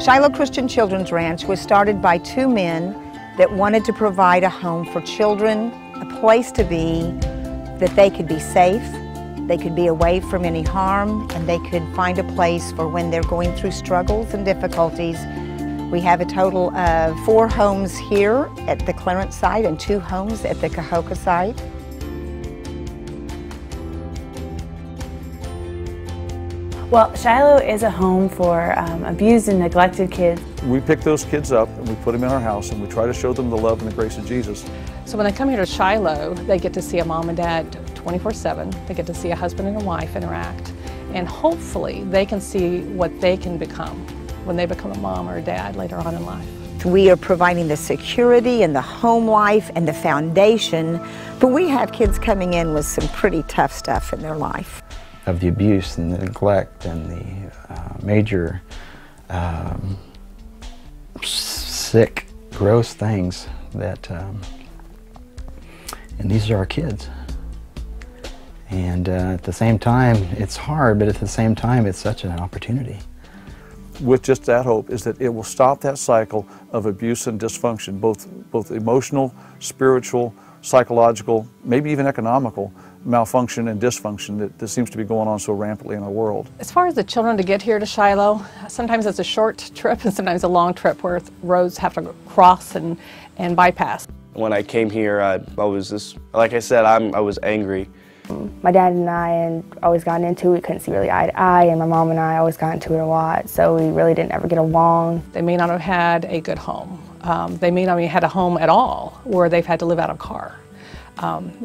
Shiloh Christian Children's Ranch was started by two men that wanted to provide a home for children, a place to be, that they could be safe, they could be away from any harm, and they could find a place for when they're going through struggles and difficulties. We have a total of 4 homes here at the Clarence site and 2 homes at the Cahokia site. Well, Shiloh is a home for abused and neglected kids. We pick those kids up and we put them in our house and we try to show them the love and the grace of Jesus. So when they come here to Shiloh, they get to see a mom and dad 24/7. They get to see a husband and a wife interact. And hopefully they can see what they can become when they become a mom or a dad later on in life. We are providing the security and the home life and the foundation, but we have kids coming in with some pretty tough stuff in their life. Of the abuse and the neglect and the major sick, gross things that, and these are our kids. And at the same time, it's hard, but at the same time, it's such an opportunity. With just that hope is that it will stop that cycle of abuse and dysfunction, both emotional, spiritual, psychological, maybe even economical malfunction and dysfunction that seems to be going on so rampantly in our world. As far as the children to get here to Shiloh, sometimes it's a short trip and sometimes a long trip where roads have to cross and bypass. When I came here, I was just, like I said, I was angry. My dad and I always gotten into it. We couldn't see really eye to eye, and my mom and I always got into it a lot, so we really didn't ever get along. They may not have had a good home. They may not have had a home at all where they've had to live out of a car.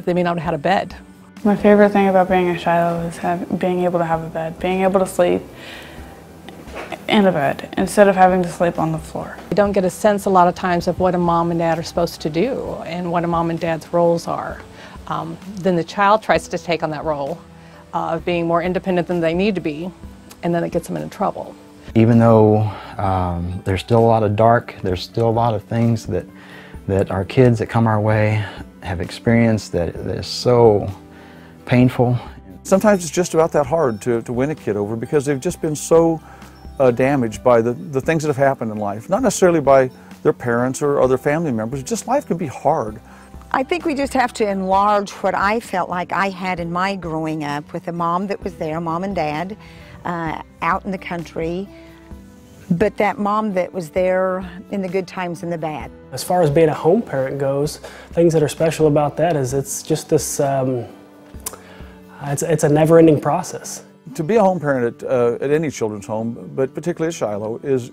They may not have had a bed. My favorite thing about being at Shiloh is being able to have a bed, being able to sleep in a bed instead of having to sleep on the floor. You don't get a sense a lot of times of what a mom and dad are supposed to do and what a mom and dad's roles are. Then the child tries to take on that role of being more independent than they need to be, and then it gets them into trouble. Even though there's still a lot of dark, there's still a lot of things that our kids that come our way have experienced that is so painful. Sometimes it's just about that hard to win a kid over because they've just been so damaged by the things that have happened in life. Not necessarily by their parents or other family members, just life can be hard. I think we just have to enlarge what I felt like I had in my growing up with a mom that was there, mom and dad, out in the country, but that mom that was there in the good times and the bad. As far as being a home parent goes, things that are special about that is it's just this, it's a never-ending process. To be a home parent at any children's home, but particularly at Shiloh, is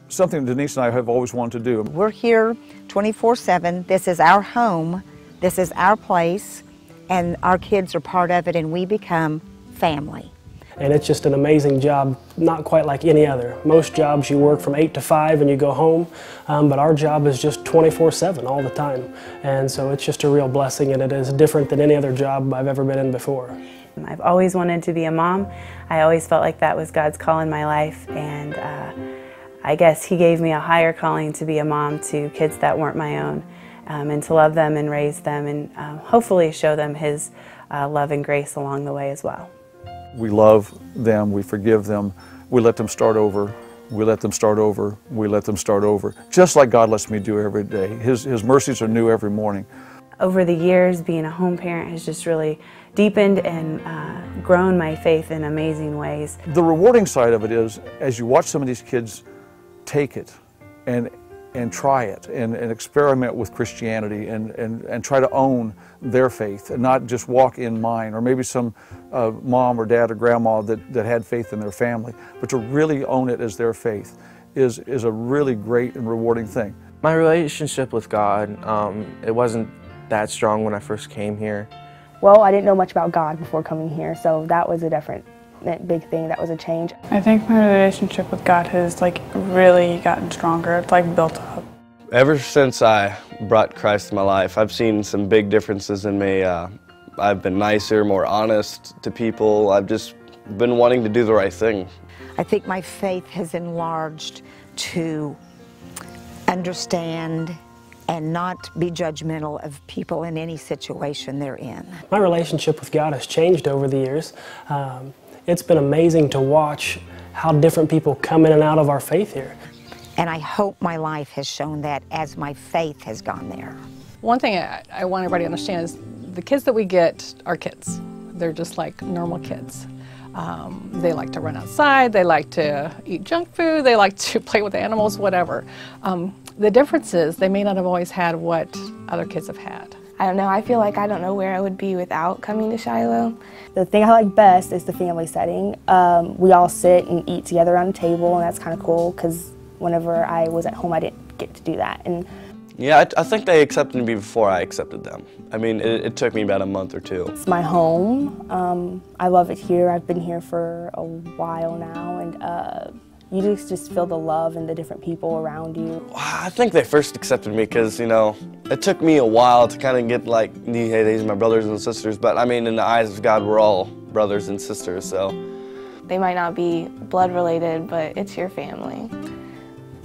something Denise and I have always wanted to do. We're here 24/7. This is our home. This is our place, and our kids are part of it, and we become family. And it's just an amazing job, not quite like any other. Most jobs you work from 8 to 5 and you go home, but our job is just 24/7 all the time. And so it's just a real blessing, and it is different than any other job I've ever been in before. I've always wanted to be a mom. I always felt like that was God's call in my life, and I guess He gave me a higher calling to be a mom to kids that weren't my own, and to love them and raise them and hopefully show them His love and grace along the way as well. We love them, we forgive them, we let them start over, we let them start over, we let them start over, just like God lets me do every day. His mercies are new every morning. Over the years, being a home parent has just really deepened and grown my faith in amazing ways. The rewarding side of it is, as you watch some of these kids take it and try it and experiment with Christianity and try to own their faith and not just walk in mine, or maybe some mom or dad or grandma that had faith in their family, but to really own it as their faith is a really great and rewarding thing. My relationship with God, it wasn't that strong when I first came here. Well, I didn't know much about God before coming here, so that was a big thing. That was a change. I think my relationship with God has really gotten stronger. It's built up. Ever since I brought Christ to my life, I've seen some big differences in me. I've been nicer, more honest to people. I've just been wanting to do the right thing. I think my faith has enlarged to understand and not be judgmental of people in any situation they're in. My relationship with God has changed over the years. It's been amazing to watch how different people come in and out of our faith here. And I hope my life has shown that as my faith has gone there. One thing I want everybody to understand is the kids that we get are kids. They're just like normal kids. They like to run outside, they like to eat junk food, they like to play with animals, whatever. The difference is they may not have always had what other kids have had. I don't know, I feel like I don't know where I would be without coming to Shiloh. The thing I like best is the family setting. We all sit and eat together around a table, and that's kind of cool because whenever I was at home I didn't get to do that. And yeah, I think they accepted me before I accepted them. I mean, it took me about a month or two. it's my home. I love it here. I've been here for a while now, and you just feel the love and the different people around you. I think they first accepted me because, you know, it took me a while to kind of get like, hey, these are my brothers and sisters, but I mean, in the eyes of God, we're all brothers and sisters, so. They might not be blood related, but it's your family.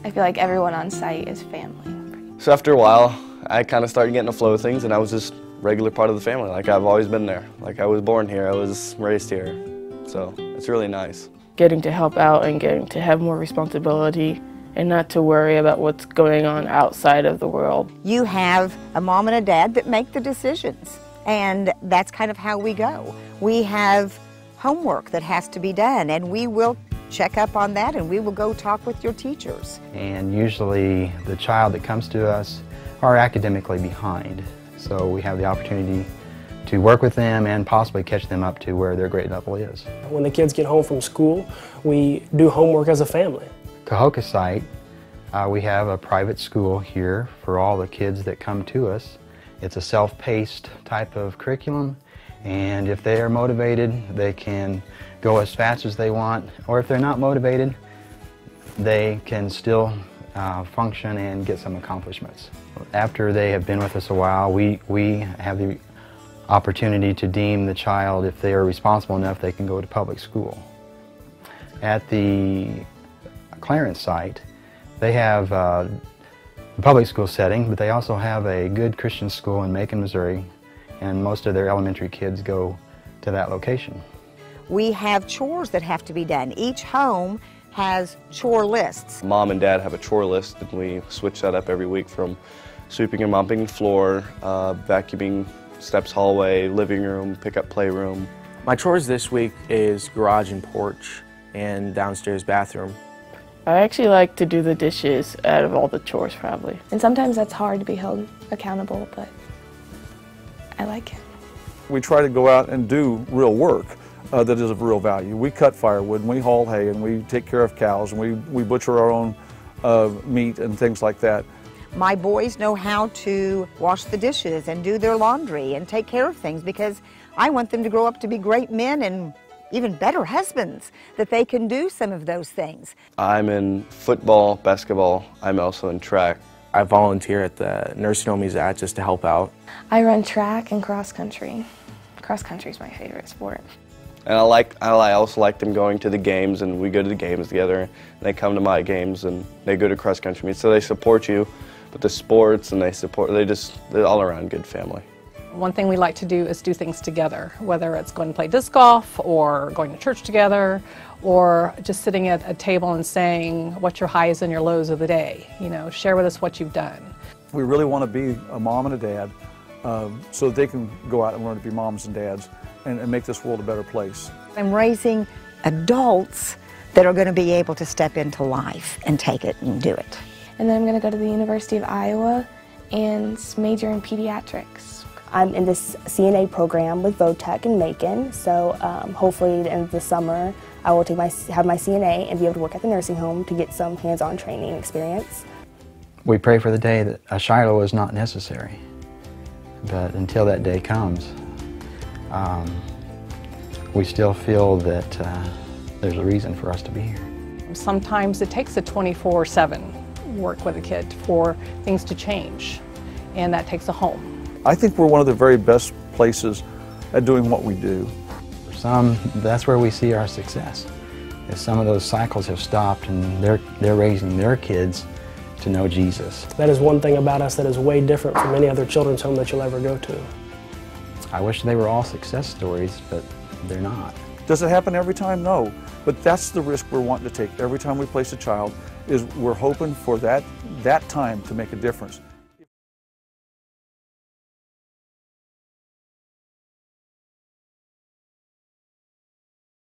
I feel like everyone on site is family. So after a while, I kind of started getting the flow of things, and I was just a regular part of the family. Like, I've always been there. Like, I was born here, I was raised here. So it's really nice. Getting to help out and getting to have more responsibility and not to worry about what's going on outside of the world. You have a mom and a dad that make the decisions, and that's kind of how we go. We have homework that has to be done, and we will check up on that, and we will go talk with your teachers. And usually the child that comes to us are academically behind, so we have the opportunity to work with them and possibly catch them up to where their grade level is. When the kids get home from school, we do homework as a family. Cahokia site, we have a private school here for all the kids that come to us. It's a self-paced type of curriculum, and if they are motivated, they can go as fast as they want, or if they're not motivated, they can still function and get some accomplishments. After they have been with us a while, we have the opportunity to deem the child, if they are responsible enough, they can go to public school. At the Clarence site, they have a public school setting, but they also have a good Christian school in Macon, Missouri, and most of their elementary kids go to that location. We have chores that have to be done. Each home has chore lists. Mom and Dad have a chore list, and we switch that up every week, from sweeping and mopping the floor, vacuuming steps, hallway, living room, pick-up playroom. My chores this week is garage and porch and downstairs bathroom. I actually like to do the dishes out of all the chores, probably. And sometimes that's hard to be held accountable, but I like it. We try to go out and do real work that is of real value. We cut firewood, and we haul hay, and we take care of cows, and we butcher our own meat and things like that. My boys know how to wash the dishes and do their laundry and take care of things, because I want them to grow up to be great men and even better husbands, that they can do some of those things. I'm in football, basketball. I'm also in track. I volunteer at the nursing home he's at just to help out. I run track and cross country. Cross country is my favorite sport. And I also like them going to the games, and we go to the games together, and they come to my games, and they go to cross country meets. So they support you with the sports, and they're all around good family. One thing we like to do is do things together, whether it's going to play disc golf or going to church together, or just sitting at a table and saying what your highs and your lows of the day. You know, share with us what you've done. We really want to be a mom and a dad so that they can go out and learn to be moms and dads and make this world a better place. I'm raising adults that are going to be able to step into life and take it and do it. And then I'm going to go to the University of Iowa and major in pediatrics. I'm in this CNA program with Votech in Macon, so hopefully at the end of the summer I will have my CNA and be able to work at the nursing home to get some hands-on training experience. We pray for the day that a Shiloh is not necessary, but until that day comes, we still feel that there's a reason for us to be here. Sometimes it takes a 24/7 work with a kid for things to change, and that takes a home. I think we're one of the very best places at doing what we do. For some, that's where we see our success. If some of those cycles have stopped and they're raising their kids to know Jesus. That is one thing about us that is way different from any other children's home that you'll ever go to. I wish they were all success stories, but they're not. Does it happen every time? No. But that's the risk we're wanting to take every time we place a child, is we're hoping for that time to make a difference.